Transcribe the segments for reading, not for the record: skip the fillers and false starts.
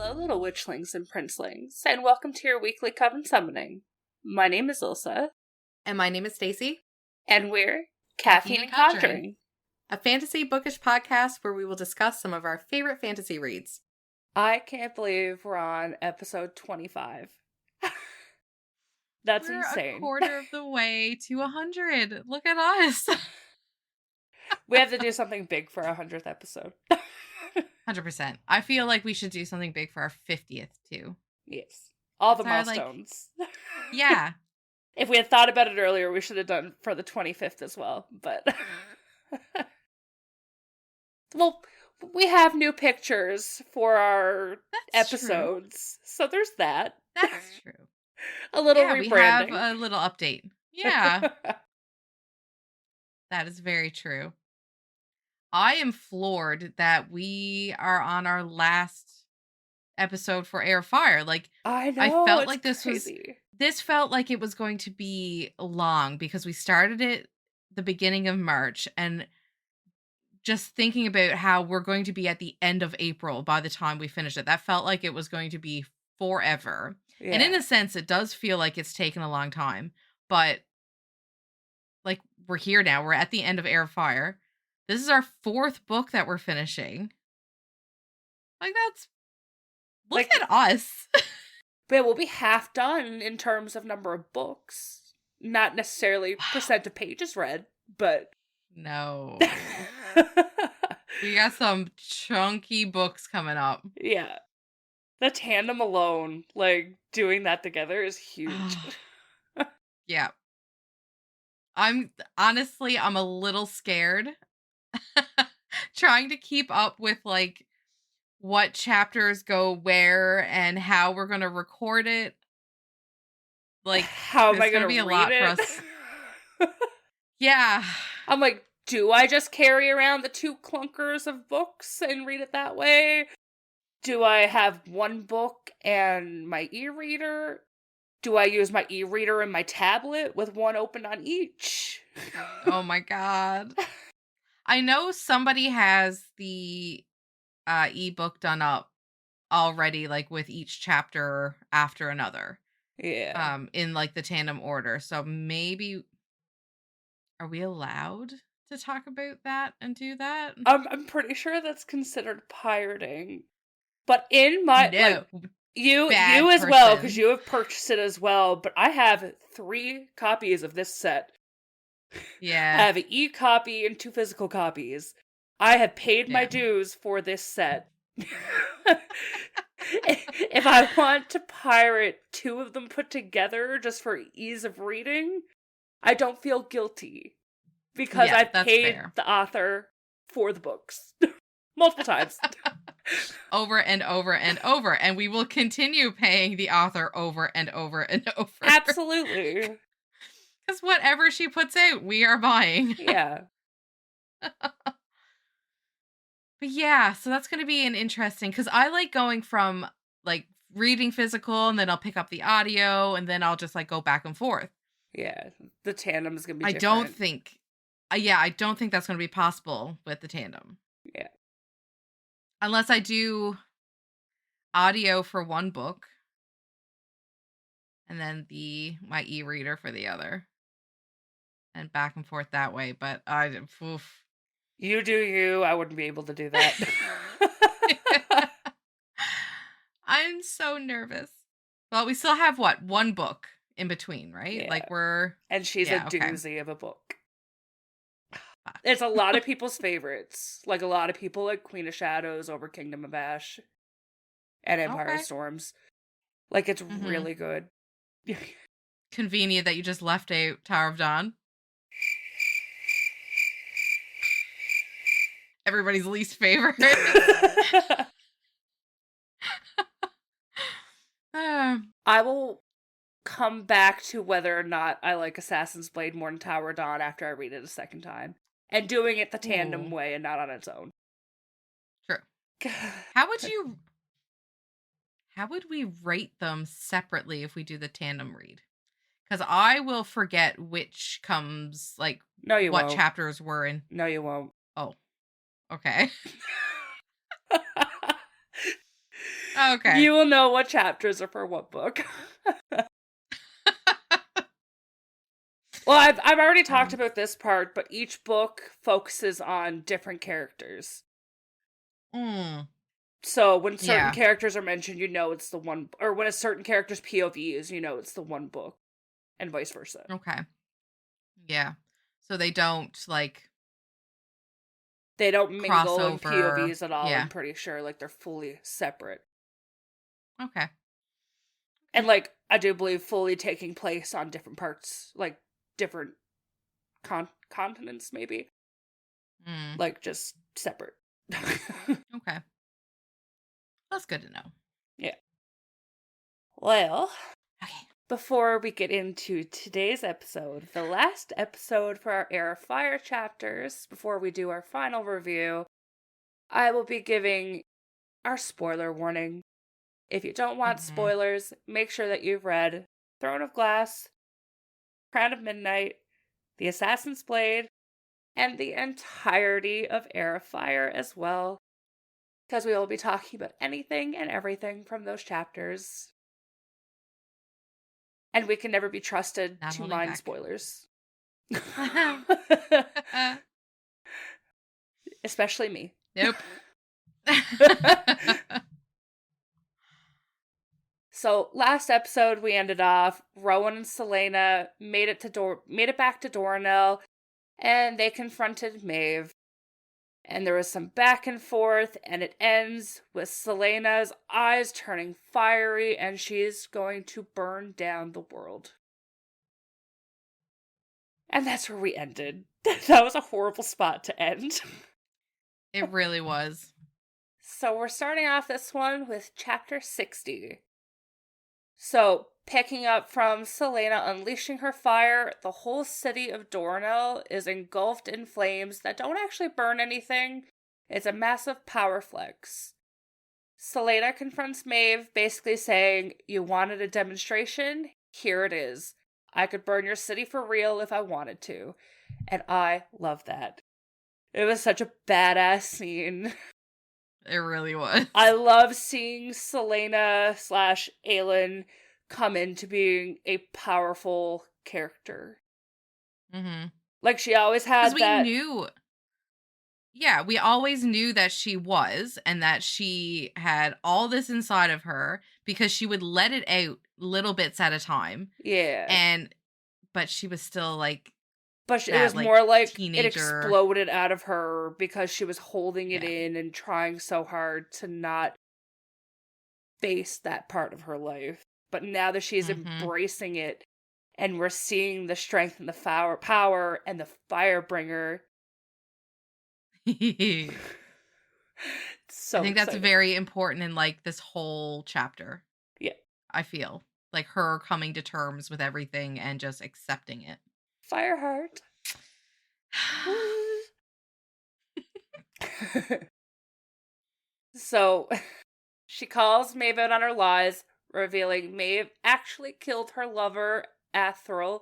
Hello, little witchlings and princelings, and welcome to your weekly Coven Summoning. My name is Ilsa. And my name is Stacy. And we're Caffeine and Conjuring, a fantasy bookish podcast where we will discuss some of our favorite fantasy reads. I can't believe we're on episode 25. That's we're insane. A quarter of the way to 100. Look at us. We have to do something big for our 100th episode. 100%. I feel like we should do something big for our 50th too. Yes. All the milestones. Yeah. If we had thought about it earlier, we should have done for the 25th as well, but... Well, we have new pictures for our episodes, so there's that. That's true. A little rebranding. We have a little update. Yeah. That is very true. I am floored that we are on our last episode for Heir of Fire. Like, I know. I felt like crazy. This felt like it was going to be long because we started it the beginning of March, and just thinking about how we're going to be at the end of April by the time we finish it, that felt like it was going to be forever. Yeah. And in a sense, it does feel like it's taken a long time, but like we're here now. We're at the end of Heir of Fire. This is our 4th book that we're finishing. Like, that's... Look at us. But we'll be half done in terms of number of books. Not necessarily percent of pages read, but... No. We got some chunky books coming up. Yeah. The tandem alone, like, doing that together is huge. Yeah. I'm a little scared. Trying to keep up with, like, what chapters go where and how we're going to record it. Like, how am I going to be a read lot it? For us. Yeah. I'm like, do I just carry around the 2 clunkers of books and read it that way? Do I have one book and my e-reader? Do I use my e-reader and my tablet with one open on each? Oh my god. I know somebody has the ebook done up already, like with each chapter after another. Yeah. In like the tandem order. So maybe, are we allowed to talk about that and do that? I'm pretty sure that's considered pirating. But in my you as well, because you have purchased it as well. But I have 3 copies of this set. Yeah. I have an e-copy and 2 physical copies. I have paid my dues for this set. If I want to pirate 2 of them put together just for ease of reading, I don't feel guilty. Because I paid the author for the books. Multiple times. Over and over and over. And we will continue paying the author over and over and over. Absolutely. Because whatever she puts out, we are buying. Yeah. But yeah, so that's going to be an interesting, because I like going from like reading physical and then I'll pick up the audio and then I'll just like go back and forth. Yeah, the tandem is going to be different. I don't think that's going to be possible with the tandem. Yeah. Unless I do audio for one book and then my e-reader for the other. And back and forth that way, but you do you. I wouldn't be able to do that. I'm so nervous. Well, we still have one book in between, right? Yeah. Like and she's a doozy of a book. It's a lot of people's favorites. Like a lot of people like Queen of Shadows over Kingdom of Ash and Empire of Storms. Like it's really good. Convenient that you just left out Tower of Dawn. Everybody's least favorite. I will come back to whether or not I like Assassin's Blade more than Tower of Dawn after I read it a second time. And doing it the tandem way and not on its own. True. How would we rate them separately if we do the tandem read? Because I will forget which comes, like, what chapters were in. No, you won't. Oh. Okay. Okay. You will know what chapters are for what book. Well, I've already talked about this part, but each book focuses on different characters. So when certain characters are mentioned, you know it's the one, or when a certain character's POV is, you know it's the one book, and vice versa. Okay. Yeah. So they don't like They don't mingle in crossover. POVs at all, Yeah. I'm pretty sure. Like, they're fully separate. Okay. And, like, I do believe fully taking place on different parts, like, different continents, maybe. Like, just separate. Okay. That's good to know. Yeah. Well, Okay. before we get into today's episode, the last episode for our Heir of Fire chapters, before we do our final review, I will be giving our spoiler warning. If you don't want spoilers, make sure that you've read Throne of Glass, Crown of Midnight, The Assassin's Blade, and the entirety of Heir of Fire as well, because we will be talking about anything and everything from those chapters. And we can never be trusted to mind spoilers. Especially me. Nope. So last episode we ended off Rowan and Selena made it back to Dornell, and they confronted Maeve. And there was some back and forth, and it ends with Selena's eyes turning fiery, and she's going to burn down the world. And that's where we ended. That was a horrible spot to end. It really was. So we're starting off this one with chapter 60. So, picking up from Selena unleashing her fire, the whole city of Dornell is engulfed in flames that don't actually burn anything. It's a massive power flex. Selena confronts Maeve, basically saying, "You wanted a demonstration? Here it is. I could burn your city for real if I wanted to." And I love that. It was such a badass scene. It really was. I love seeing Selena / Aelin come into being a powerful character. Like, she always had that. We always knew that she was, and that she had all this inside of her, because she would let it out little bits at a time. Yeah. But she was still like, but it was more like teenager. It exploded out of her because she was holding it in and trying so hard to not face that part of her life. But now that she's embracing it, and we're seeing the strength and the power and the Firebringer. So I think that's very important in like this whole chapter. Yeah. I feel like her coming to terms with everything and just accepting it. Fireheart. So, she calls Maeve out on her lies, revealing Maeve actually killed her lover, Athril,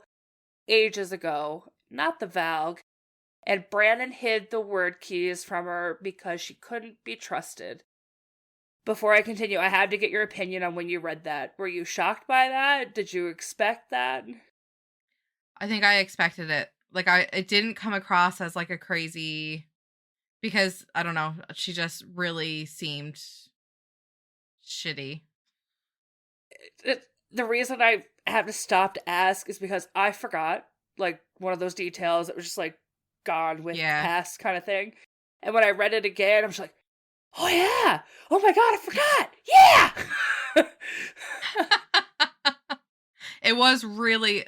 ages ago, not the Valg, and Brandon hid the word keys from her because she couldn't be trusted. Before I continue, I had to get your opinion on when you read that. Were you shocked by that? Did you expect that? I think I expected it. Like, it didn't come across as like a crazy, because I don't know, she just really seemed shitty. The reason I have to stop to ask is because I forgot, like, one of those details that was just like gone with the past kind of thing. And when I read it again, I was like, oh yeah! Oh my god, I forgot! Yeah! It was really,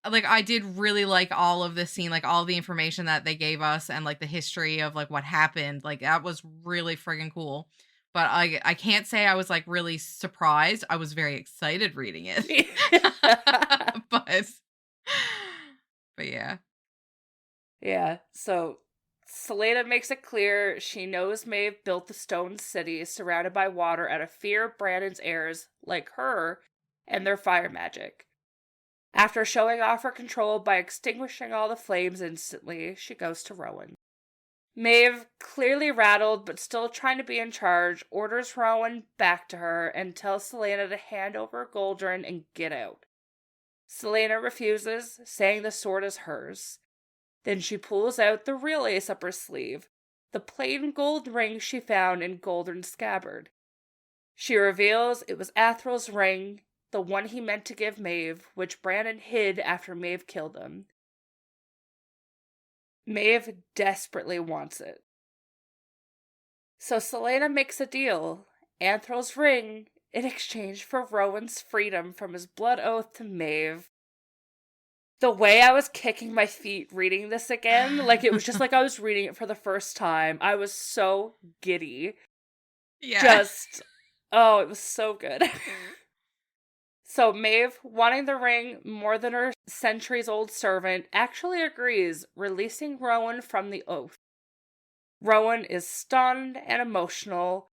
like, I did really like all of this scene, like all the information that they gave us and like the history of like what happened. Like, that was really friggin' cool. But I can't say I was like really surprised. I was very excited reading it. but yeah. Yeah, so Selena makes it clear she knows Maeve built the stone city surrounded by water out of fear of Brandon's heirs, like her, and their fire magic. After showing off her control by extinguishing all the flames instantly, she goes to Rowan. Maeve, clearly rattled but still trying to be in charge, orders Rowan back to her and tells Selena to hand over Goldrin and get out. Selena refuses, saying the sword is hers. Then she pulls out the real ace up her sleeve, the plain gold ring she found in Goldrin's scabbard. She reveals it was Athrel's ring, the one he meant to give Maeve, which Brandon hid after Maeve killed him. Maeve desperately wants it. So Selena makes a deal, Athrel's ring, in exchange for Rowan's freedom from his blood oath to Maeve. The way I was kicking my feet reading this again, it was just like I was reading it for the first time. I was so giddy. Yeah. It was so good. So Maeve, wanting the ring more than her centuries-old servant, actually agrees, releasing Rowan from the oath. Rowan is stunned and emotional,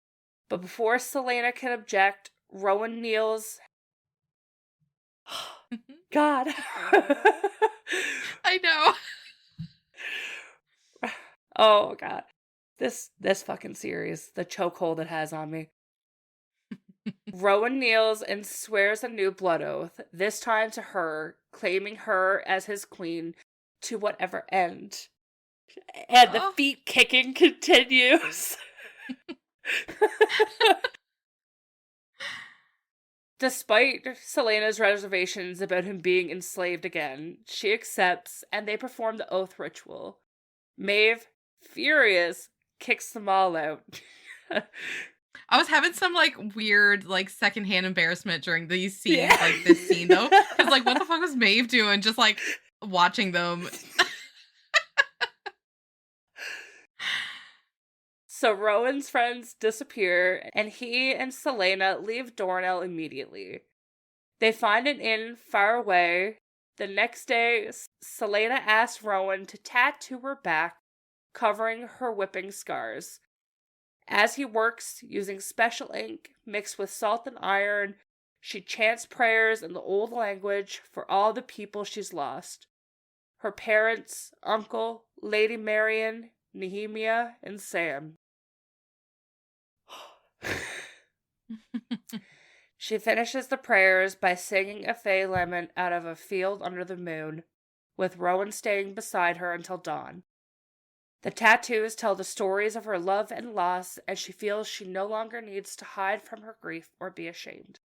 but before Selena can object, Rowan kneels. God. I know. Oh, God. This fucking series, the chokehold it has on me. Rowan kneels and swears a new blood oath, this time to her, claiming her as his queen to whatever end. And the feet kicking continues. Despite Selena's reservations about him being enslaved again, she accepts and they perform the oath ritual. Maeve, furious, kicks them all out. I was having some weird secondhand embarrassment during these scenes, this scene though, because what the fuck was Maeve doing? Just watching them. So Rowan's friends disappear, and he and Selena leave Dornell immediately. They find an inn far away. The next day, Selena asks Rowan to tattoo her back, covering her whipping scars. As he works using special ink mixed with salt and iron, she chants prayers in the old language for all the people she's lost. Her parents, Uncle, Lady Marion, Nehemia, and Sam. She finishes the prayers by singing a Fey lament out of a field under the moon, with Rowan staying beside her until dawn. The tattoos tell the stories of her love and loss as she feels she no longer needs to hide from her grief or be ashamed.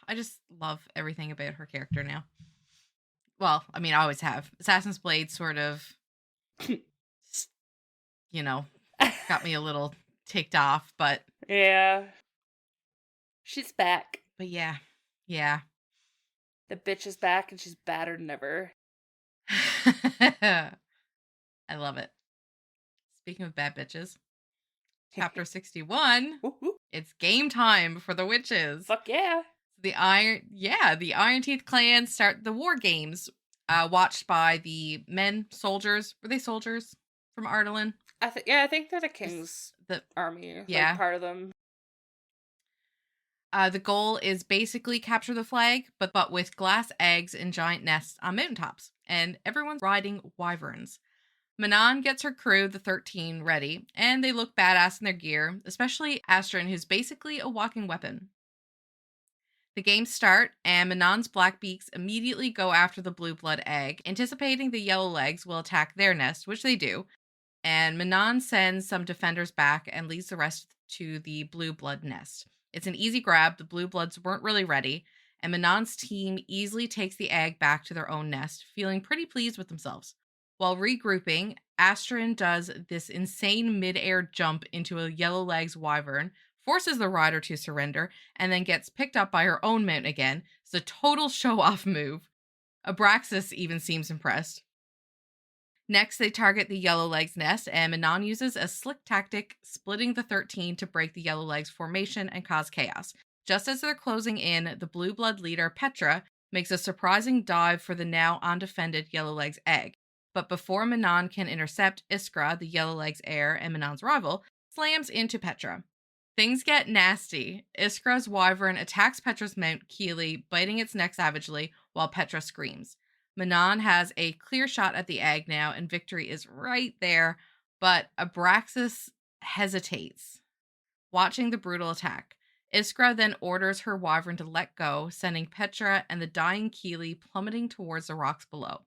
I just love everything about her character now. Well, I mean, I always have. Assassin's Blade sort of, got me a little ticked off, but... Yeah. She's back. But yeah. The bitch is back and she's badder than ever. I love it. Speaking of bad bitches, chapter 61, it's game time for the witches. Fuck yeah. The Iron Teeth clan start the war games, watched by the men soldiers. Were they soldiers from Adarlan? I think they're the king's army. Yeah. Part of them. The goal is basically capture the flag, but with glass eggs and giant nests on mountaintops, and everyone's riding wyverns. Manon gets her crew, the 13, ready, and they look badass in their gear, especially Astrid, who's basically a walking weapon. The games start, and Manon's Blackbeaks immediately go after the blue blood egg, anticipating the yellow legs will attack their nest, which they do, and Manon sends some defenders back and leads the rest to the blue blood nest. It's an easy grab, the blue bloods weren't really ready, and Manon's team easily takes the egg back to their own nest, feeling pretty pleased with themselves. While regrouping, Astrid does this insane mid-air jump into a yellow legs wyvern, forces the rider to surrender, and then gets picked up by her own mount again. It's a total show-off move. Abraxas even seems impressed. Next, they target the yellow legs nest, and Manon uses a slick tactic, splitting the 13 to break the yellow legs formation and cause chaos. Just as they're closing in, the blue blood leader, Petra, makes a surprising dive for the now undefended yellow legs egg. But before Manon can intercept, Iskra, the yellow legs heir and Manon's rival, slams into Petra. Things get nasty. Iskra's wyvern attacks Petra's mount, Keely, biting its neck savagely, while Petra screams. Manon has a clear shot at the egg now, and victory is right there, but Abraxas hesitates, watching the brutal attack. Iskra then orders her wyvern to let go, sending Petra and the dying Keely plummeting towards the rocks below.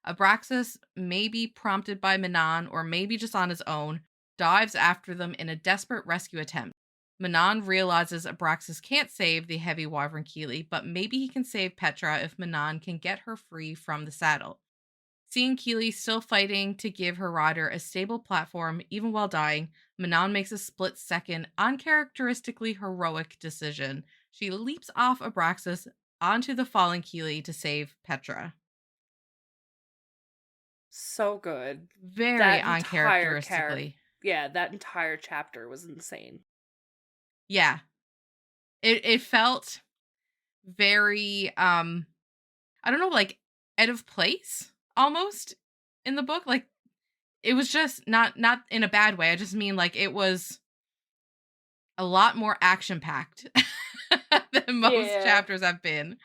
Abraxas, maybe prompted by Manon or maybe just on his own, dives after them in a desperate rescue attempt. Manon realizes Abraxas can't save the heavy wyvern Keely, but maybe he can save Petra if Manon can get her free from the saddle. Seeing Keely still fighting to give her rider a stable platform even while dying, Manon makes a split-second, uncharacteristically heroic decision. She leaps off Abraxas onto the fallen Keely to save Petra. So good. Very That uncharacteristically. that entire chapter was insane. Yeah. It felt very I don't know, like out of place almost in the book. Like it was just not in a bad way. I just mean like it was a lot more action packed than most chapters have been.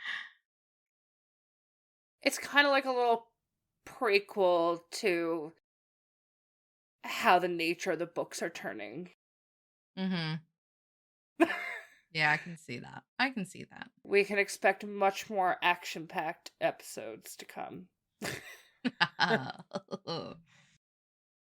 It's kind of like a little prequel to how the nature of the books are turning. Yeah, I can see that. We can expect much more action-packed episodes to come.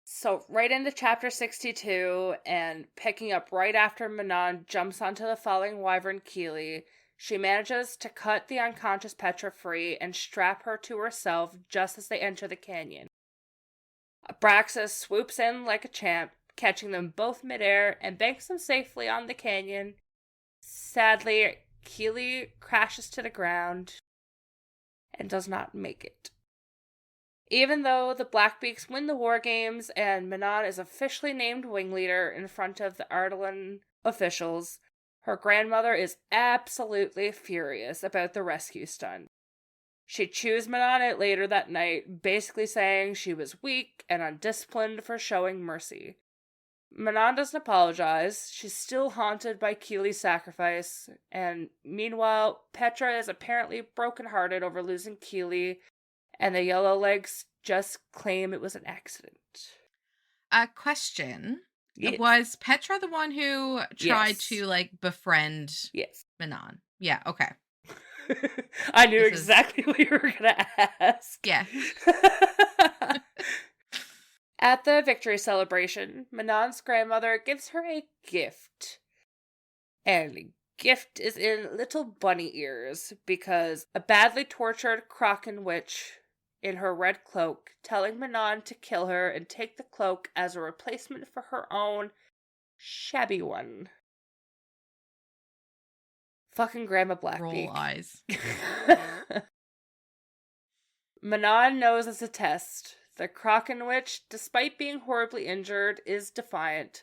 So, right into chapter 62, and picking up right after Manon jumps onto the falling wyvern Keely, she manages to cut the unconscious Petra free and strap her to herself just as they enter the canyon. Abraxas swoops in like a champ, catching them both midair and banks them safely on the canyon. Sadly, Keely crashes to the ground and does not make it. Even though the Blackbeaks win the war games and Manon is officially named wing leader in front of the Adarlan officials, her grandmother is absolutely furious about the rescue stunt. She chews Manon out later that night, basically saying she was weak and undisciplined for showing mercy. Manon doesn't apologize. She's still haunted by Keely's sacrifice, and meanwhile, Petra is apparently brokenhearted over losing Keely, and the Yellowlegs just claim it was an accident. A question. Yes. Was Petra the one who tried to, like, befriend Manon? Yeah, okay. I knew exactly what you were going to ask. Yeah. At the victory celebration, Manon's grandmother gives her a gift. And the gift is in little bunny ears, because a badly tortured Kraken witch in her red cloak telling Manon to kill her and take the cloak as a replacement for her own shabby one. Fucking Grandma Blackbeak. Roll eyes. Manon knows it's a test. The Kraken witch, despite being horribly injured, is defiant.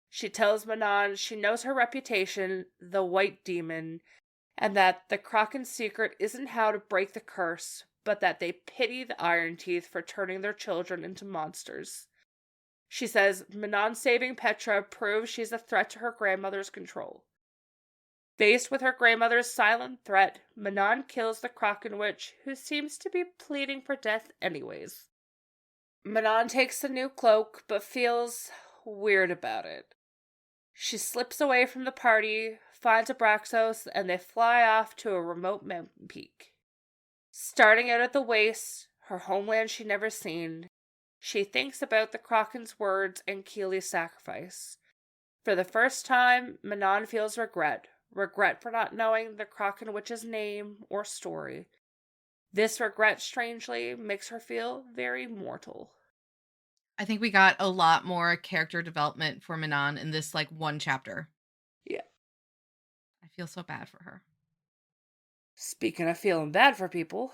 She tells Manon she knows her reputation, the White Demon, and that the Kraken's secret isn't how to break the curse, but that they pity the Iron Teeth for turning their children into monsters. She says Manon saving Petra proves she's a threat to her grandmother's control. Faced with her grandmother's silent threat, Manon kills the Kraken witch, who seems to be pleading for death anyways. Manon takes the new cloak, but feels weird about it. She slips away from the party, finds Abraxas, and they fly off to a remote mountain peak. Starting out at the waste, her homeland she'd never seen, she thinks about the Kraken's words and Keely's sacrifice. For the first time, Manon feels regret for not knowing the Kraken witch's name or story. This regret, strangely, makes her feel very mortal. I think we got a lot more character development for Manon in this, like, one chapter. Yeah. I feel so bad for her. Speaking of feeling bad for people.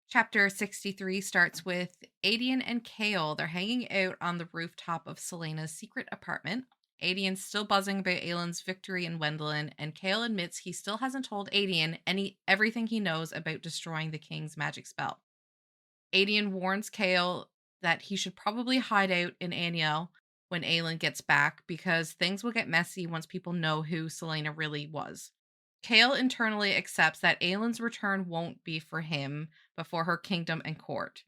Chapter 63 starts with Adian and Kale. They're hanging out on the rooftop of Selena's secret apartment. Adian's still buzzing about Aelin's victory in Wendelin, and Kale admits he still hasn't told Adian everything he knows about destroying the king's magic spell. Adian warns Kale that he should probably hide out in Aniel when Aelin gets back, because things will get messy once people know who Selena really was. Kale internally accepts that Aelin's return won't be for him, but for her kingdom and court.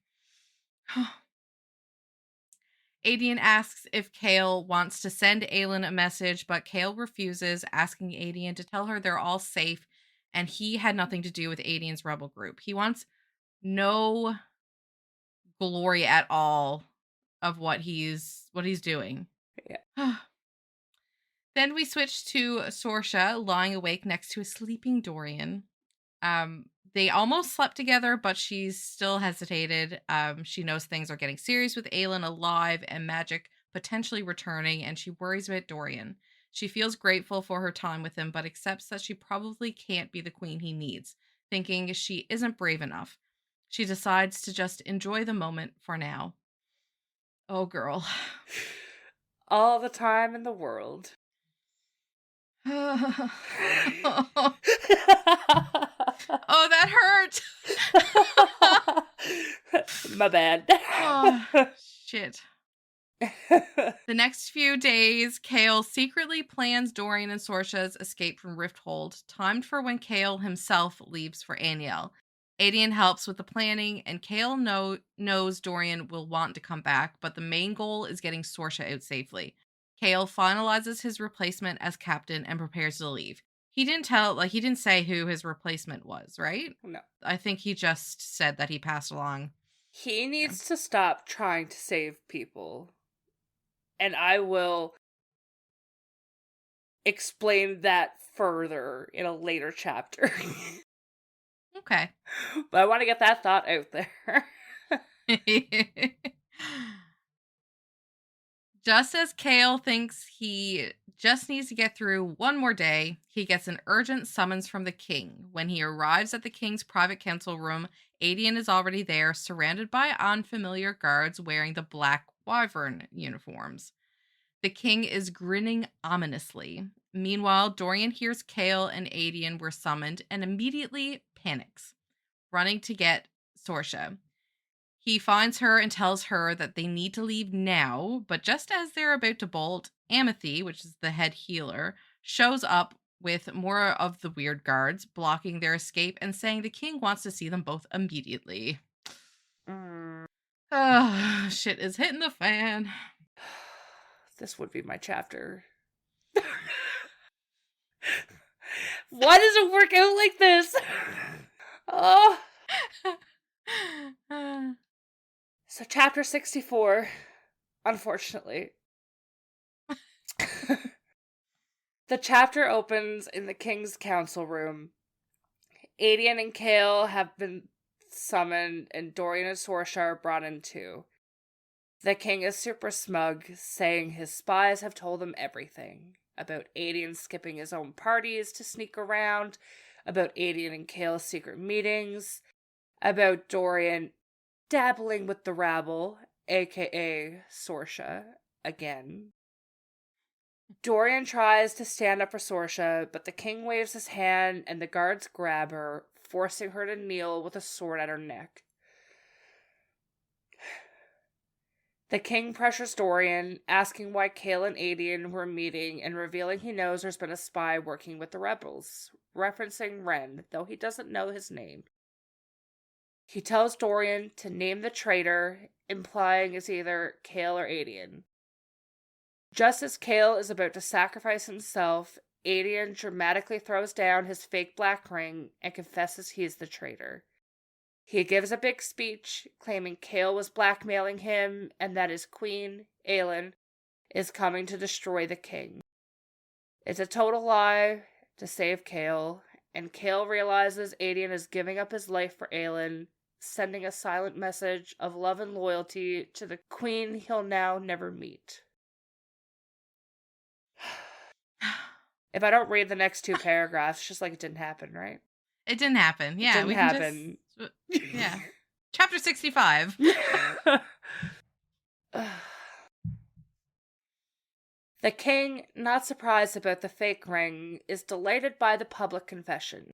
Aedion asks if Kale wants to send Aelin a message, but Kale refuses, asking Aedion to tell her they're all safe and he had nothing to do with Aedion's rebel group. He wants no glory at all of what he's doing. Yeah. Then we switch to Sorsha lying awake next to a sleeping Dorian. They almost slept together, but she's still hesitated. She knows things are getting serious with Aelin alive and magic potentially returning, and she worries about Dorian. She feels grateful for her time with him, but accepts that she probably can't be the queen he needs, thinking she isn't brave enough. She decides to just enjoy the moment for now. Oh, girl. All the time in the world. Oh, that hurt. My bad. Oh, shit. The next few days, Kale secretly plans Dorian and Sorsha's escape from Rifthold, timed for when Kale himself leaves for Aniel. Aedion helps with the planning, and Kale knows Dorian will want to come back, but the main goal is getting Sorsha out safely. Kale finalizes his replacement as captain and prepares to leave. He didn't say who his replacement was, right? No. I think he just said that he passed along. He needs to stop trying to save people. And I will explain that further in a later chapter. Okay. But I want to get that thought out there. Just as Kale thinks he just needs to get through one more day, he gets an urgent summons from the king. When he arrives at the king's private council room, Aedion is already there, surrounded by unfamiliar guards wearing the black wyvern uniforms. The king is grinning ominously. Meanwhile, Dorian hears Kale and Aedion were summoned and immediately panics, running to get Sorsha. He finds her and tells her that they need to leave now, but just as they're about to bolt, Amethy, which is the head healer, shows up with more of the weird guards, blocking their escape and saying the king wants to see them both immediately. Shit is hitting the fan. This would be my chapter. Why does it work out like this? Oh. So chapter 64, unfortunately. The chapter opens in the king's council room. Aedion and Kale have been summoned, and Dorian and Sorsha are brought in too. The king is super smug, saying his spies have told him everything. About Aedion skipping his own parties to sneak around, about Aedion and Kale's secret meetings, about Dorian dabbling with the rabble, aka Sorsha, again. Dorian tries to stand up for Sorsha, but the king waves his hand and the guards grab her, forcing her to kneel with a sword at her neck. The king pressures Dorian, asking why Kale and Aedion were meeting and revealing he knows there's been a spy working with the rebels, referencing Ren, though he doesn't know his name. He tells Dorian to name the traitor, implying it's either Kale or Aedion. Just as Kale is about to sacrifice himself, Aedion dramatically throws down his fake black ring and confesses he is the traitor. He gives a big speech, claiming Kale was blackmailing him and that his queen, Aelin, is coming to destroy the king. It's a total lie to save Kale, and Kale realizes Aedion is giving up his life for Aelin, sending a silent message of love and loyalty to the queen he'll now never meet. If I don't read the next two paragraphs, just like it didn't happen, right? It didn't happen. Yeah, it didn't happen. Yeah. Chapter 65. The king, not surprised about the fake ring, is delighted by the public confession.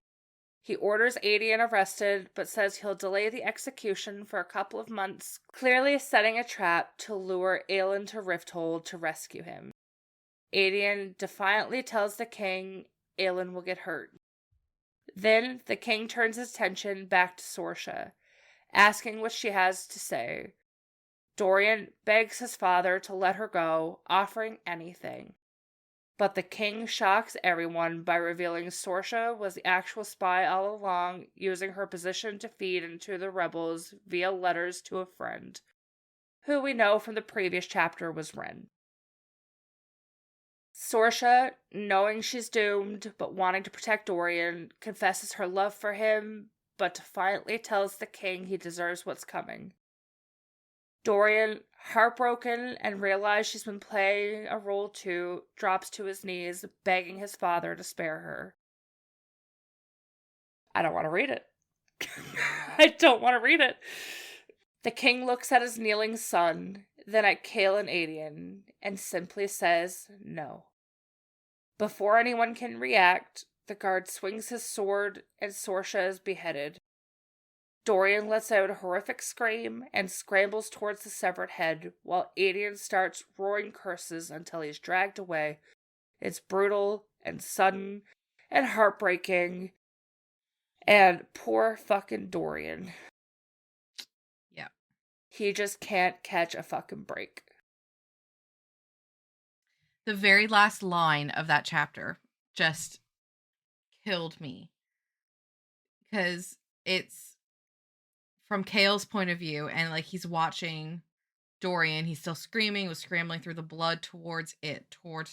He orders Aedion arrested, but says he'll delay the execution for a couple of months, clearly setting a trap to lure Aelin to Rifthold to rescue him. Aedion defiantly tells the king Aelin will get hurt. Then the king turns his attention back to Sorsha, asking what she has to say. Dorian begs his father to let her go, offering anything. But the king shocks everyone by revealing Sorsha was the actual spy all along, using her position to feed into the rebels via letters to a friend, who we know from the previous chapter was Ren. Sorsha, knowing she's doomed but wanting to protect Dorian, confesses her love for him, but defiantly tells the king he deserves what's coming. Dorian, heartbroken and realized she's been playing a role too, drops to his knees, begging his father to spare her. I don't want to read it. I don't want to read it. The king looks at his kneeling son, then at Kale and Adian, and simply says no. Before anyone can react, the guard swings his sword and Sorsha is beheaded. Dorian lets out a horrific scream and scrambles towards the severed head, while Adian starts roaring curses until he's dragged away. It's brutal and sudden and heartbreaking. And poor fucking Dorian. Yeah. He just can't catch a fucking break. The very last line of that chapter just killed me. Because it's from Kale's point of view, and like he's watching Dorian, he's still screaming, was scrambling through the blood towards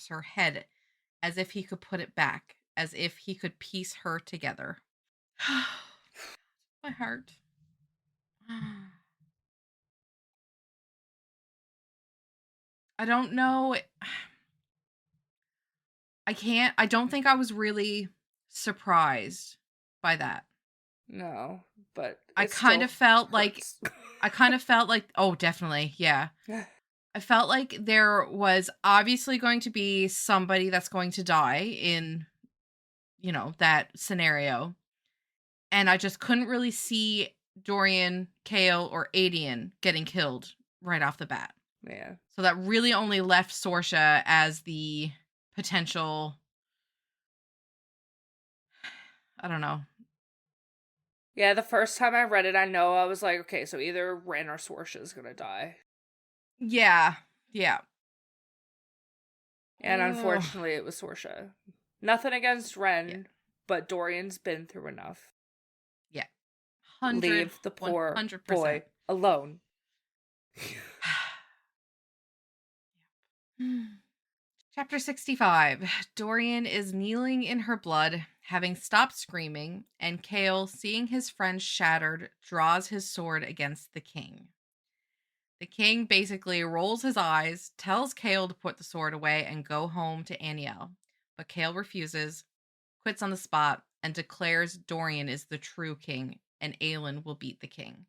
her head, as if he could put it back, as if he could piece her together. My heart. I don't know. I don't think I was really surprised by that. No, but I kind of felt like, oh, definitely. Yeah. I felt like there was obviously going to be somebody that's going to die in, that scenario. And I just couldn't really see Dorian, Kale, or Adian getting killed right off the bat. Yeah. So that really only left Sorsha as the potential, I don't know. Yeah, the first time I read it, I was like, okay, so either Ren or Sorsha is gonna die. Yeah. Yeah. And unfortunately, it was Sorsha. Nothing against Ren, but Dorian's been through enough. Yeah. Leave the poor 100%. Boy alone. Chapter 65. Dorian is kneeling in her blood, having stopped screaming, and Kale, seeing his friend shattered, draws his sword against the king. The king basically rolls his eyes, tells Kale to put the sword away and go home to Aniel, but Kale refuses, quits on the spot, and declares Dorian is the true king, and Aelin will beat the king.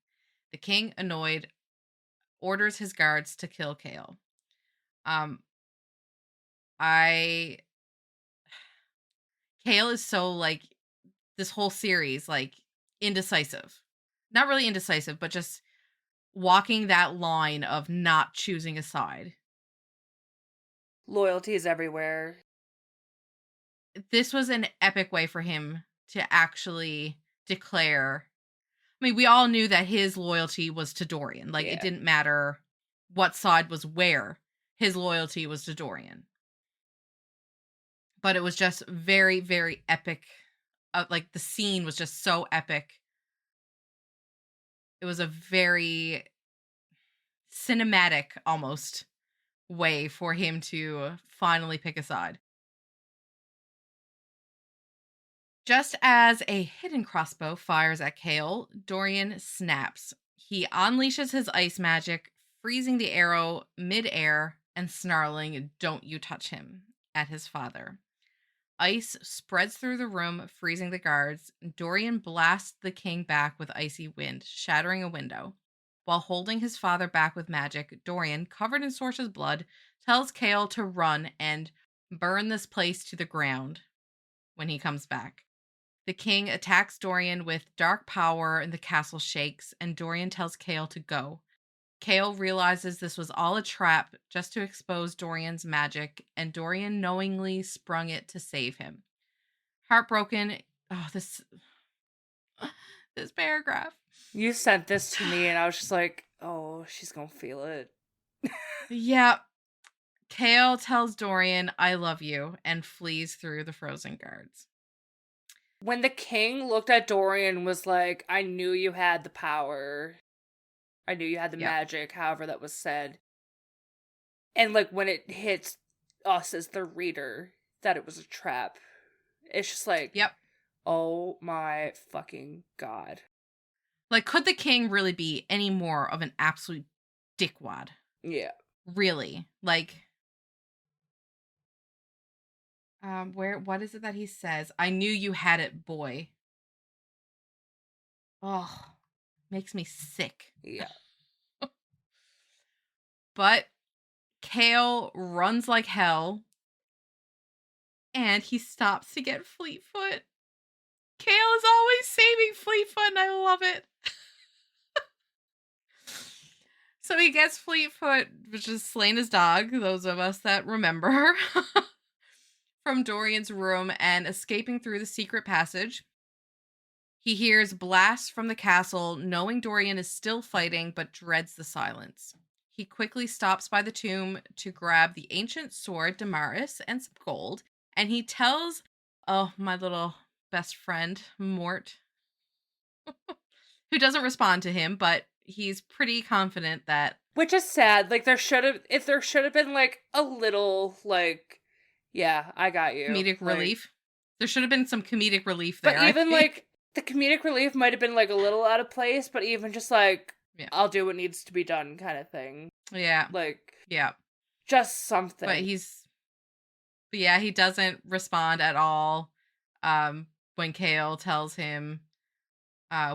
The king, annoyed, orders his guards to kill Kale. Kale is so, like, this whole series, like, indecisive. Not really indecisive, but just walking that line of not choosing a side. Loyalty is everywhere. This was an epic way for him to actually declare. I mean, we all knew that his loyalty was to Dorian. Like, It didn't matter what side was where. His loyalty was to Dorian. But it was just very, very epic. Like, the scene was just so epic. It was a very cinematic, almost, way for him to finally pick a side. Just as a hidden crossbow fires at Kale, Dorian snaps. He unleashes his ice magic, freezing the arrow mid-air and snarling, "Don't you touch him," at his father. Ice spreads through the room, freezing the guards. Dorian blasts the king back with icy wind, shattering a window. While holding his father back with magic, Dorian, covered in Sorsha's blood, tells Kale to run and burn this place to the ground when he comes back. The king attacks Dorian with dark power and the castle shakes, and Dorian tells Kale to go. Kale realizes this was all a trap just to expose Dorian's magic, and Dorian knowingly sprung it to save him. Heartbroken, Oh, this paragraph. You sent this to me, and I was just like, oh, she's gonna feel it. Yeah. Kale tells Dorian, I love you, and flees through the frozen guards. When the king looked at Dorian, was like, I knew you had the power. I knew you had the magic, however that was said. And, like, when it hits us as the reader that it was a trap, it's just like, Yep. oh my fucking god. Like, could the king really be any more of an absolute dickwad? Yeah. Really? Like, what is it that he says? I knew you had it, boy. Oh, makes me sick. Yeah. But Kale runs like hell, and he stops to get Fleetfoot. Kale is always saving Fleetfoot, and I love it. So he gets Fleetfoot, which is Selena's dog, those of us that remember, from Dorian's room and escaping through the secret passage. He hears blasts from the castle, knowing Dorian is still fighting, but dreads the silence. He quickly stops by the tomb to grab the ancient sword Damaris and some gold, and he tells, my little best friend, Mort, who doesn't respond to him, but he's pretty confident that... Which is sad. Like, there should have been, like, a little, like, yeah, I got you. Comedic like, relief. There should have been some comedic relief there. But even, like, the comedic relief might have been, like, a little out of place, but even just, like, I'll do what needs to be done kind of thing. Yeah. Like, yeah. Just something. But he doesn't respond at all when Kale tells him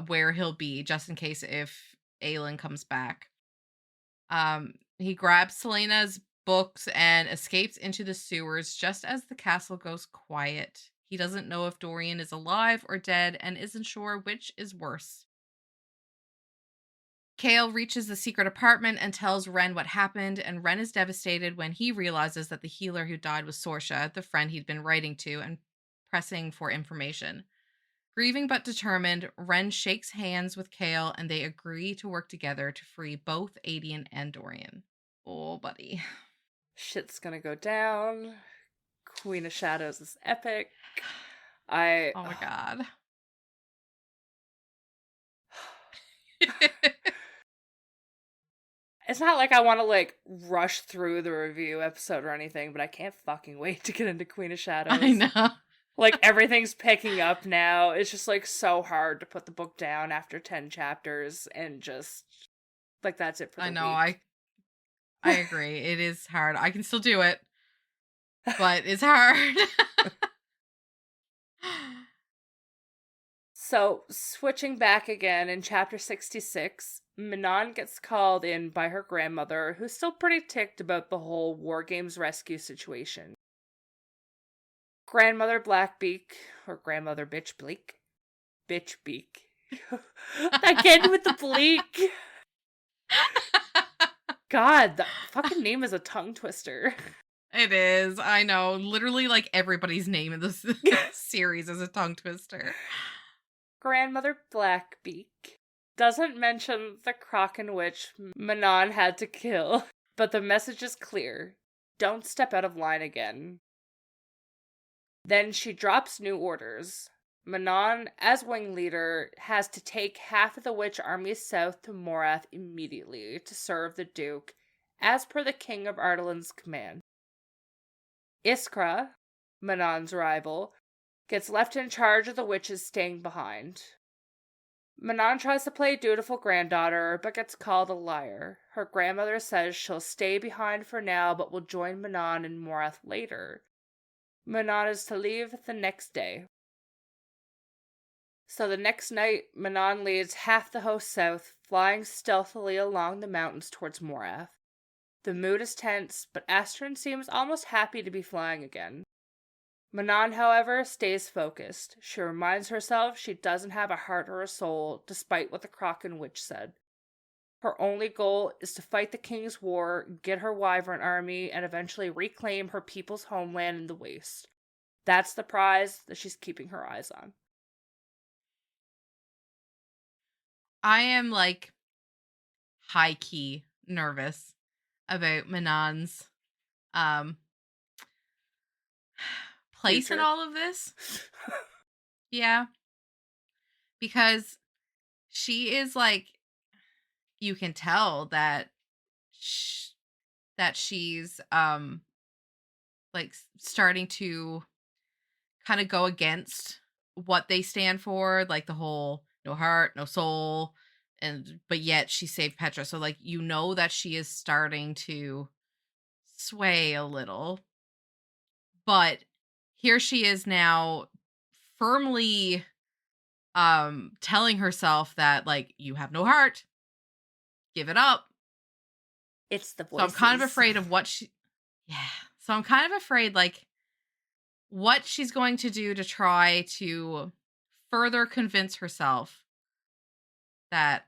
where he'll be, just in case if Aelin comes back. He grabs Selena's books and escapes into the sewers just as the castle goes quiet. He doesn't know if Dorian is alive or dead and isn't sure which is worse. Kale reaches the secret apartment and tells Ren what happened, and Ren is devastated when he realizes that the healer who died was Sorsha, the friend he'd been writing to and pressing for information. Grieving but determined, Ren shakes hands with Kale and they agree to work together to free both Adian and Dorian. Oh, buddy. Shit's gonna go down. Queen of Shadows is epic. Oh my god. It's not like I want to, like, rush through the review episode or anything, but I can't fucking wait to get into Queen of Shadows. I know. Like, everything's picking up now. It's just, like, so hard to put the book down after 10 chapters and just, like, that's it for the week. I agree. It is hard. I can still do it, but it's hard. So, switching back again in chapter 66, Manon gets called in by her grandmother, who's still pretty ticked about the whole War Games rescue situation. Grandmother Blackbeak, or Grandmother Bitchbeak. Again with the bleak. God, the fucking name is a tongue twister. It is. I know. Literally, like, everybody's name in this series is a tongue twister. Grandmother Blackbeak doesn't mention the Kraken witch Manon had to kill, but the message is clear. Don't step out of line again. Then she drops new orders. Manon, as wing leader, has to take half of the witch army south to Morath immediately to serve the Duke, as per the King of Adarlan's command. Iskra, Manon's rival, gets left in charge of the witches staying behind. Manon tries to play dutiful granddaughter, but gets called a liar. Her grandmother says she'll stay behind for now, but will join Manon in Morath later. Manon is to leave the next day. So the next night, Manon leads half the host south, flying stealthily along the mountains towards Morath. The mood is tense, but Astrid seems almost happy to be flying again. Manon, however, stays focused. She reminds herself she doesn't have a heart or a soul, despite what the Kraken witch said. Her only goal is to fight the King's War, get her Wyvern army, and eventually reclaim her people's homeland in the Waste. That's the prize that she's keeping her eyes on. I am like high key nervous about Manon's um place in Future. all of this. Yeah, because she is like, you can tell that she's like starting to kind of go against what they stand for, like the whole no heart, no soul, and but yet she saved Petra. So like, you know that she is starting to sway a little. But here she is now firmly telling herself that like, you have no heart, give it up. It's the So I'm voices. kind of afraid of what she yeah. So I'm kind of afraid like what she's going to do to try to further convince herself that,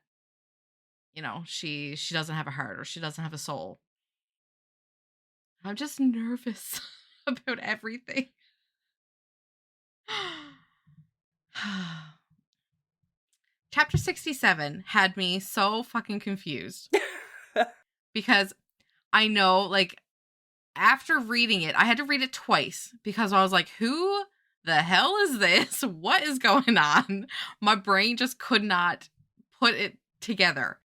you know, she doesn't have a heart or she doesn't have a soul. I'm just nervous about everything. Chapter 67 had me so fucking confused because I know, like, after reading it, I had to read it twice because I was like, who the hell is this? What is going on? My brain just could not put it together.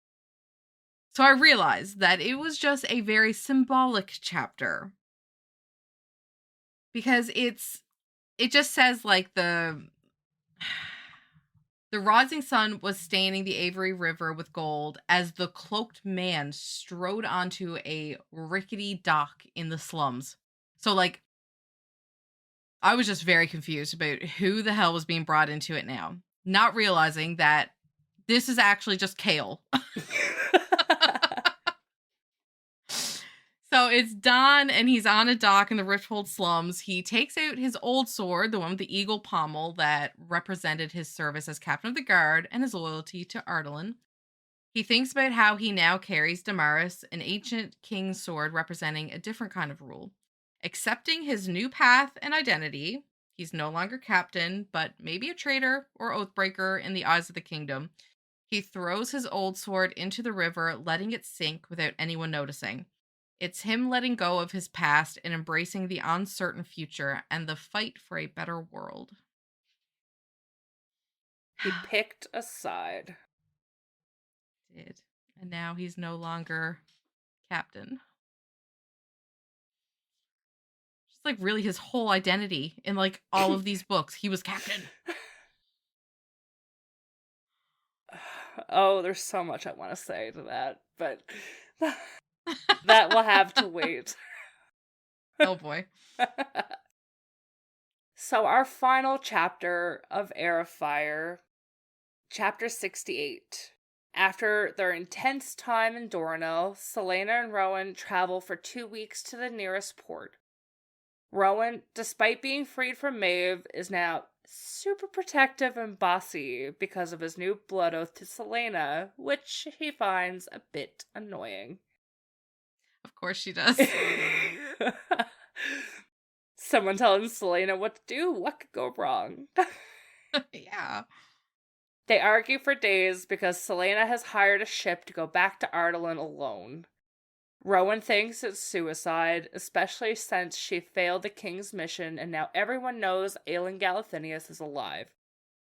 So I realized that it was just a very symbolic chapter because it just says like the rising sun was staining the Avery River with gold as the cloaked man strode onto a rickety dock in the slums. So like, I was just very confused about who the hell was being brought into it now, not realizing that this is actually just Kale. So it's Don, and he's on a dock in the Rifthold slums. He takes out his old sword, the one with the eagle pommel that represented his service as captain of the guard and his loyalty to Adarlan. He thinks about how he now carries Damaris, an ancient king's sword representing a different kind of rule. Accepting his new path and identity, he's no longer captain, but maybe a traitor or oathbreaker in the eyes of the kingdom. He throws his old sword into the river, letting it sink without anyone noticing. It's him letting go of his past and embracing the uncertain future and the fight for a better world. He picked a side. Did. And now he's no longer captain. Just like really his whole identity in like all of these books. He was captain. Oh, there's so much I want to say to that, but that will have to wait. Oh boy. So our final chapter of Heir of Fire, chapter 68. After their intense time in Dorno, Selena and Rowan travel for 2 weeks to the nearest port. Rowan, despite being freed from Maeve, is now super protective and bossy because of his new blood oath to Selena, which he finds a bit annoying. Of course she does. Someone telling Selena what to do, what could go wrong? Yeah. They argue for days because Selena has hired a ship to go back to Adarlan alone. Rowan thinks it's suicide, especially since she failed the king's mission and now everyone knows Aelin Galathinius is alive.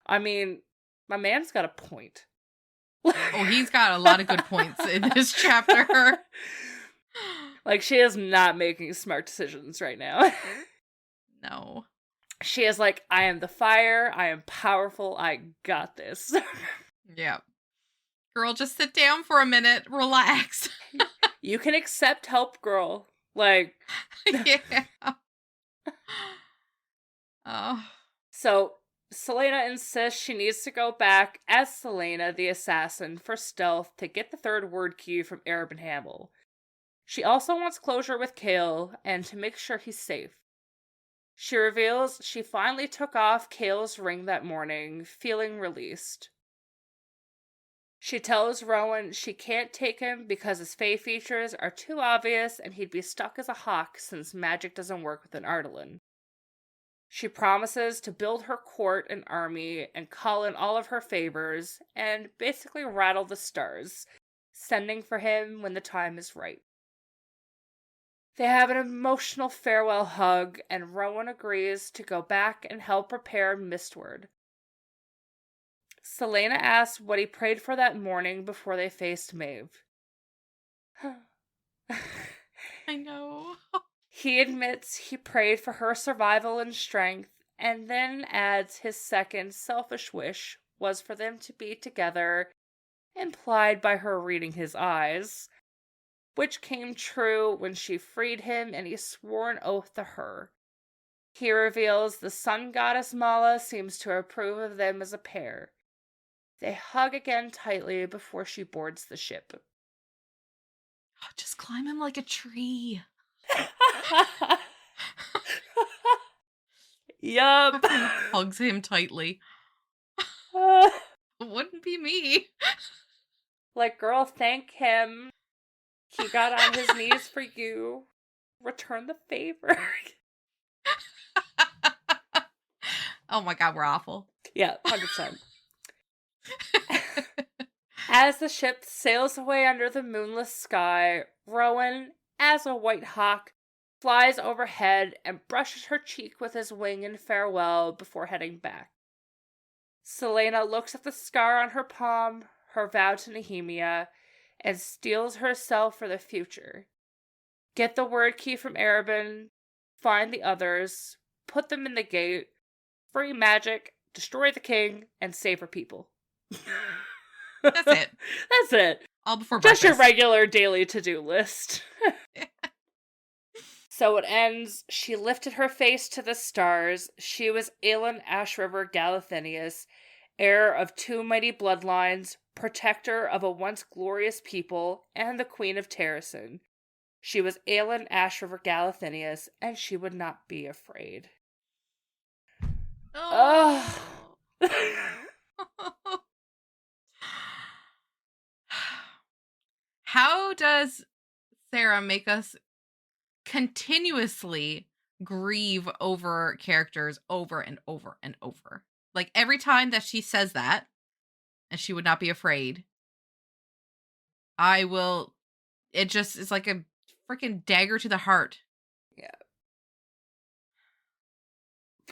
I mean, my man's got a point. Oh, he's got a lot of good points in this chapter. Like, she is not making smart decisions right now. No. She is like, I am the fire, I am powerful, I got this. Yeah. Girl, just sit down for a minute, relax. You can accept help, girl. Like, yeah. Oh. So, Selena insists she needs to go back as Selena the assassin for stealth to get the third word key from Arab and Hamill. She also wants closure with Kale and to make sure he's safe. She reveals she finally took off Kale's ring that morning, feeling released. She tells Rowan she can't take him because his fae features are too obvious and he'd be stuck as a hawk since magic doesn't work within Adarlan. She promises to build her court and army and call in all of her favors and basically rattle the stars, sending for him when the time is right. They have an emotional farewell hug, and Rowan agrees to go back and help prepare Mistward. Selena asks what he prayed for that morning before they faced Maeve. I know. He admits he prayed for her survival and strength, and then adds his second selfish wish was for them to be together, implied by her reading his eyes, which came true when she freed him and he swore an oath to her. He reveals the sun goddess Mala seems to approve of them as a pair. They hug again tightly before she boards the ship. Just climb him like a tree. Yup. Hugs him tightly. Wouldn't be me. Like, girl, thank him. He got on his knees for you. Return the favor. Oh my god, we're awful. Yeah, 100%. As the ship sails away under the moonless sky, Rowan, as a white hawk, flies overhead and brushes her cheek with his wing in farewell before heading back. Selena looks at the scar on her palm, her vow to Nehemia, and steels herself for the future. Get the word key from Erebin, find the others, put them in the gate, free magic, destroy the king, and save her people. That's it. That's it. All before Just breakfast. your regular daily to-do list. So it ends, she lifted her face to the stars. She was Aelin Ashriver Galathinius, heir of 2 mighty bloodlines, protector of a once glorious people, and the Queen of Terrasen. She was Aelin Ashriver Galathinius, and she would not be afraid. Oh. How does Sarah make us continuously grieve over characters over and over and over? Like, every time that she says that, and she would not be afraid, it just is like a freaking dagger to the heart. Yeah.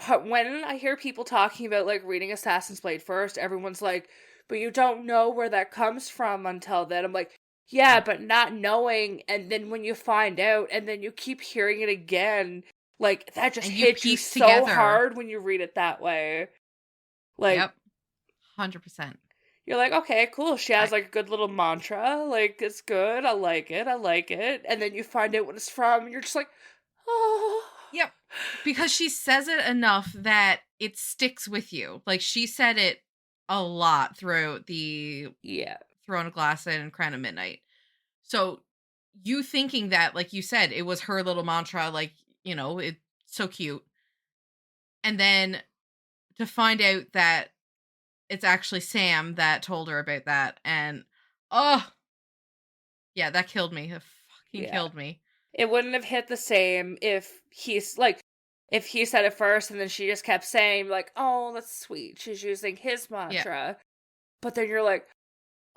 But when I hear people talking about, like, reading Assassin's Blade first, everyone's like, but you don't know where that comes from until then. I'm like, yeah, but not knowing, and then when you find out, and then you keep hearing it again, like, that just hits you so hard when you read it that way. Like, yep. 100%. You're like, okay, cool. She has, like, a good little mantra. Like, it's good. I like it. I like it. And then you find out what it's from, and you're just like, oh. Yep. Because she says it enough that it sticks with you. Like, she said it a lot throughout the Throne of Glass and Crown of Midnight. So you thinking that, like you said, it was her little mantra, like, you know, it's so cute. And then to find out that it's actually Sam that told her about that. And, oh, yeah, that killed me. It fucking killed me. It wouldn't have hit the same if he's, like, if he said it first and then she just kept saying, like, oh, that's sweet. She's using his mantra. Yeah. But then you're like,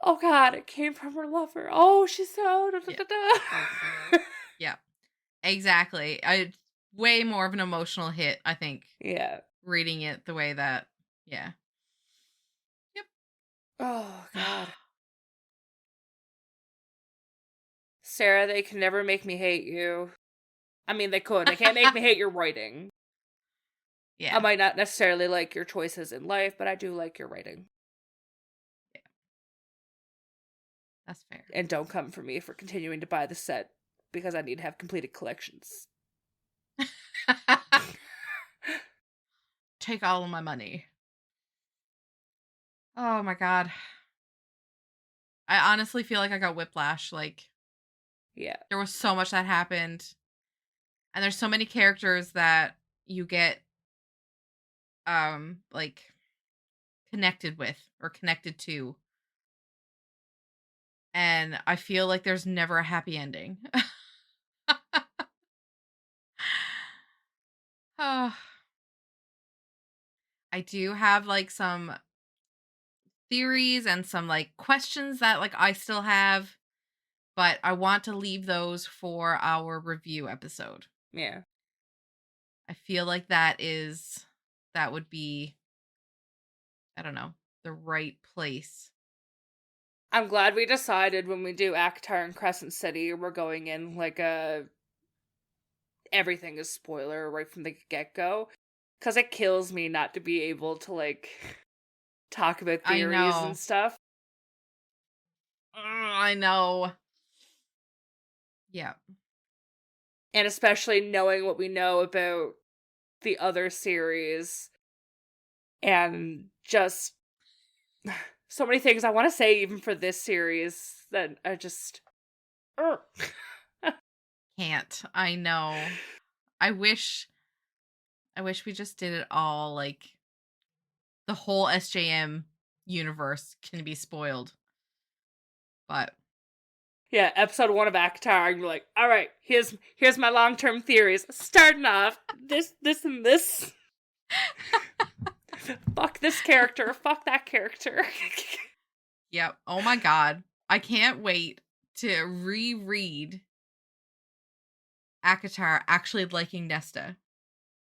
oh, God, it came from her lover. Oh, she's so... Yeah, exactly. Way more of an emotional hit, I think. Yeah. Reading it the way that, yeah. Yep. Oh, God. Sarah, they can never make me hate you. I mean, they could. They can't make me hate your writing. Yeah. I might not necessarily like your choices in life, but I do like your writing. Yeah. That's fair. And don't come for me for continuing to buy the set, because I need to have completed collections. Take all of my money. Oh my God. I honestly feel like I got whiplash. Like, yeah. There was so much that happened. And there's so many characters that you get, like, connected with or connected to. And I feel like there's never a happy ending. Oh. I do have like some theories and some like questions that like I still have, but I want to leave those for our review episode. Yeah. I feel like that would be, I don't know, the right place. I'm glad we decided when we do Akhtar and Crescent City, we're going in like a everything is spoiler right from the get-go. Because it kills me not to be able to, like, talk about I theories know. and stuff. I know. Yeah. And especially knowing what we know about the other series. And just so many things I want to say even for this series that are just... Can't. I know. I wish we just did it all like the whole SJM universe can be spoiled. But Yeah, episode 1 of Akhtar, and you're like, all right, here's my long-term theories. Starting off, this, and this. Fuck this character, fuck that character. yep. Oh my god. I can't wait to reread Akatar actually liking Nesta.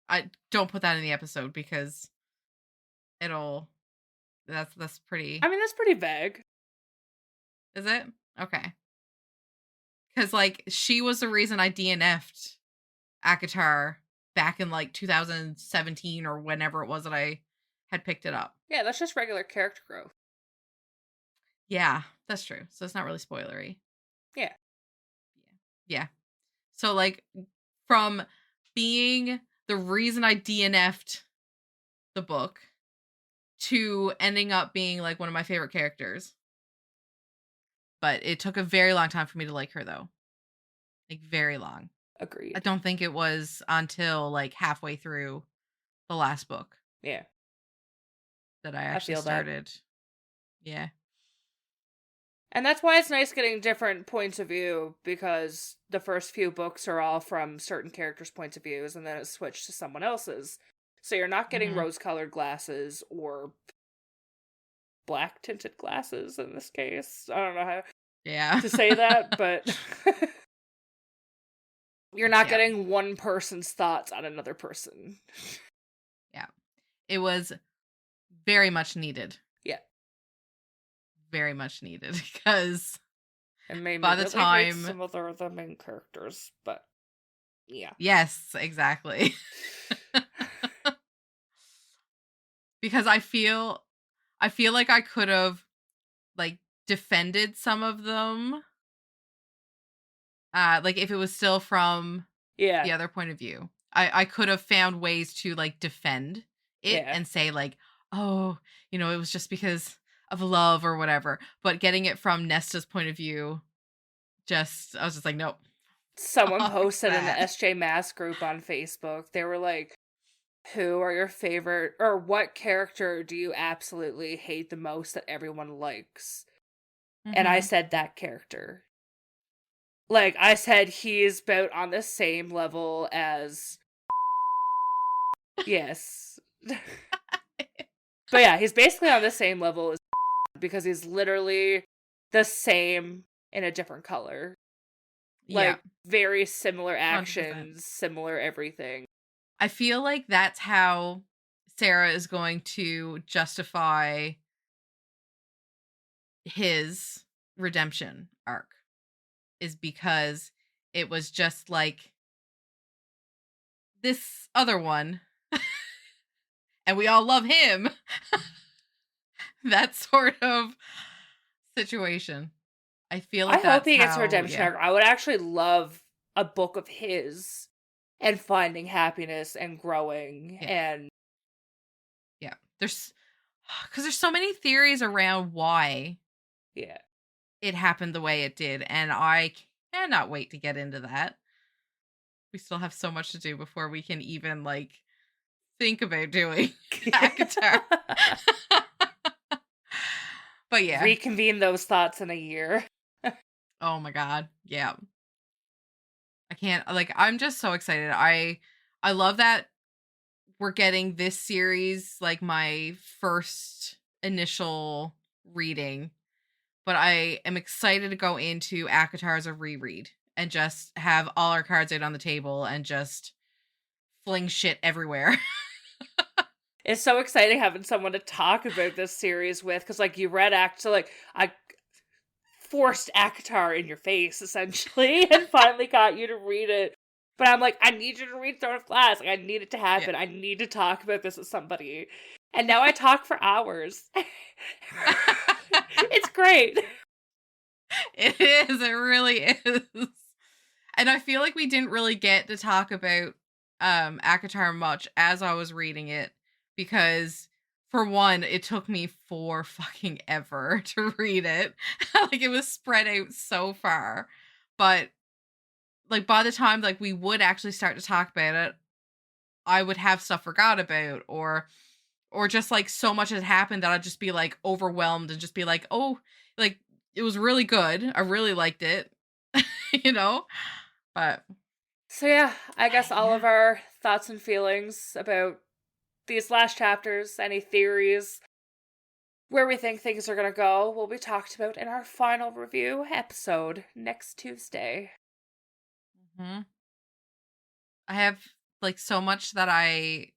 I don't put that in the episode because that's pretty. I mean, that's pretty vague. Is it? Okay. Because, like, she was the reason I DNF'd Akatar back in, like, 2017 or whenever it was that I had picked it up. Yeah, that's just regular character growth. Yeah, that's true. So it's not really spoilery. Yeah. Yeah. So, like, from being the reason I DNF'd the book to ending up being, like, one of my favorite characters. But it took a very long time for me to like her, though. Like, very long. Agreed. I don't think it was until, like, halfway through the last book. Yeah. That I actually started. That. Yeah. And that's why it's nice getting different points of view, because the first few books are all from certain characters' points of views, and then it's switched to someone else's. So you're not getting rose-colored glasses or black-tinted glasses in this case. I don't know how to say that, but you're not getting one person's thoughts on another person. Yeah. It was very much needed. Yeah. Very much needed, because and maybe by the really time some of the main characters, but yeah. Yes, exactly. Because I feel like I could have like defended some of them. Like if it was still from the other point of view. I could have found ways to like defend it and say like, oh, you know, it was just because of love or whatever. But getting it from Nesta's point of view, I was just like, nope. Someone posted in the SJ Mass group on Facebook. They were like, who are your favorite, or what character do you absolutely hate the most that everyone likes? And I said that character. Like, I said he's about on the same level as... Yes. But yeah, he's basically on the same level as because he's literally the same in a different color. Like, very similar actions, 100%. Similar everything. I feel like that's how Sarah is going to justify his redemption arc, is because it was just like this other one and we all love him. That sort of situation. I feel like I hope he gets a redemption arc. I would actually love a book of his and finding happiness and growing and because there's so many theories around why it happened the way it did, and I cannot wait to get into that. We still have so much to do before we can even like think about doing Akatar. But yeah, reconvene those thoughts in a year. Oh my god, yeah. I can't, like, I'm just so excited. I love that we're getting this series, like my first initial reading, but I am excited to go into ACOTAR as a reread and just have all our cards out on the table and just fling shit everywhere. It's so exciting having someone to talk about this series with, because like you read so like I forced ACOTAR in your face essentially and finally got you to read it. But I'm like, I need you to read Throne of Glass. Like, I need it to happen. Yeah. I need to talk about this with somebody. And now I talk for hours. It's great. It is. It really is. And I feel like we didn't really get to talk about ACOTAR much as I was reading it, because for one, it took me for fucking ever to read it. Like, it was spread out so far. But like by the time like we would actually start to talk about it, I would have stuff forgot about, or just like so much had happened that I'd just be like overwhelmed and just be like, oh, like it was really good. I really liked it, you know? But so yeah, I guess all of our thoughts and feelings about these last chapters, any theories, where we think things are going to go, will be talked about in our final review episode next Tuesday. Mm-hmm. I have like so much that I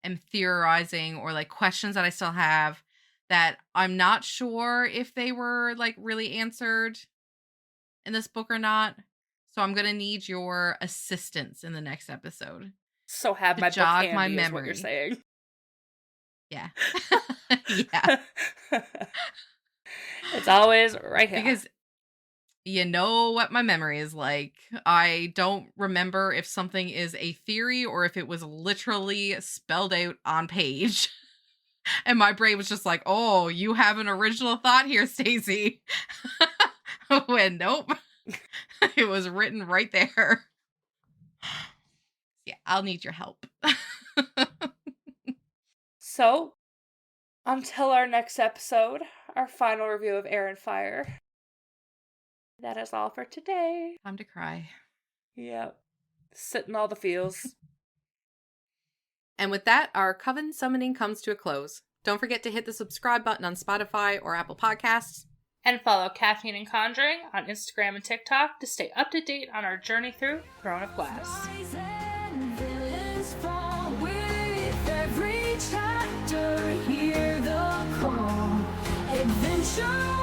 am theorizing, or like questions that I still have that I'm not sure if they were like really answered in this book or not. So I'm going to need your assistance in the next episode. So have my jog book handy, my memory. Is what you're saying. Yeah. Yeah. It's always right here. Because you know what my memory is like. I don't remember if something is a theory or if it was literally spelled out on page. And my brain was just like, oh, you have an original thought here, Stacey. When nope. It was written right there. Yeah, I'll need your help. So, until our next episode, our final review of Heir of Fire. That is all for today. Time to cry. Yep. Sit in all the feels. And with that, our Coven summoning comes to a close. Don't forget to hit the subscribe button on Spotify or Apple Podcasts. And follow Caffeine and Conjuring on Instagram and TikTok to stay up to date on our journey through Throne of Glass. Hear the call. Adventure